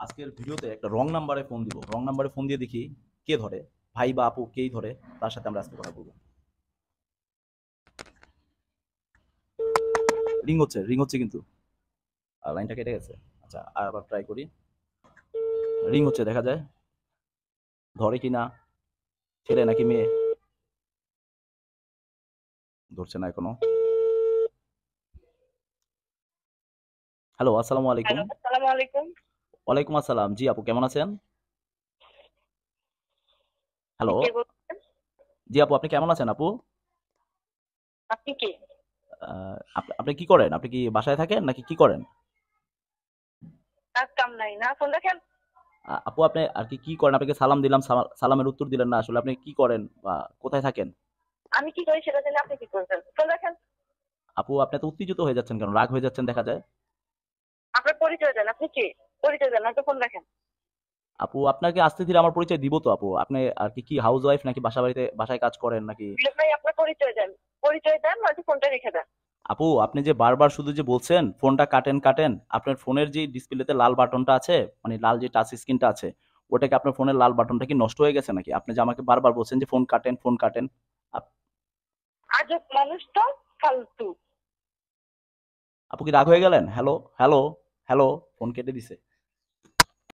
আজকের ভিডিওতে একটা রং নাম্বারে ফোন দিব। রং নাম্বারে ফোন দিয়ে দেখি কে ধরে, ভাই বা আপু কেই ধরে, তার সাথে আমরা আজকে কথা বলবো। রিং হচ্ছে কিন্তু লাইনটা কেটে গেছে। আচ্ছা, আর আবার ট্রাই করি। রিং হচ্ছে, দেখা যায় ধরে কি না, ছেলে নাকি মেয়ে। ধরছে না এখনো। হ্যালো, আসসালামু আলাইকুম। হ্যালো, আসসালামু আলাইকুম। ওয়ালাইকুম আসসালাম। জি আপু, কেমন আছেন? হ্যালো। কে বলছেন? জি আপু, আপনি কেমন আছেন আপু? আপনি কে? আপনি কি করেন? আপনি কি বাসায় থাকেন নাকি কি করেন? কাজ কাম নাই না, ফোন রাখেন। আপু, আপনি আর কি করেন? আপনাকে সালাম দিলাম, সালামের উত্তর দিলেন না। আসলে আপনি কি করেন বা কোথায় থাকেন? আমি কি করি সেটা জেনে আপনি কি করবেন? ফোন রাখেন। আপু, আপনি এত উত্তেজিত হয়ে যাচ্ছেন কেন? রাগ হয়ে যাচ্ছেন দেখা যায়। আপনার পরিচয় দেন, আপনি কে? পরিচয় দেন, নয়তো ফোন রাখেন। আপু, আপনাকে আস্তে ধীরে আমার পরিচয় দিব তো আপু। আপনি আর কি হাউস ওয়াইফ নাকি বাসায় কাজ করেন নাকি? বিয়ে ভাই, আপনার পরিচয় দেন। পরিচয় দেন, নয়তো ফোনটা রেখে দেন। আপু, আপনি যে বারবার শুধু যে বলছেন ফোনটা কাটেন কাটেন, আপনার ফোনের যে ডিসপ্লেতে লাল বাটনটা আছে, মানে লাল যে টাচ স্ক্রিনটা আছে, ওটাকে আপনার ফোনের লাল বাটনটা কি নষ্ট হয়ে গেছে নাকি? আপনি যে আমাকে বারবার বলছেন যে ফোন কাটেন ফোন কাটেন। আপ- আজব মানুষ তো, ফালতু। আপু কি রাগ হয়ে গেলেন? হ্যালো হ্যালো হ্যালো, ফোন কেটে দিছে।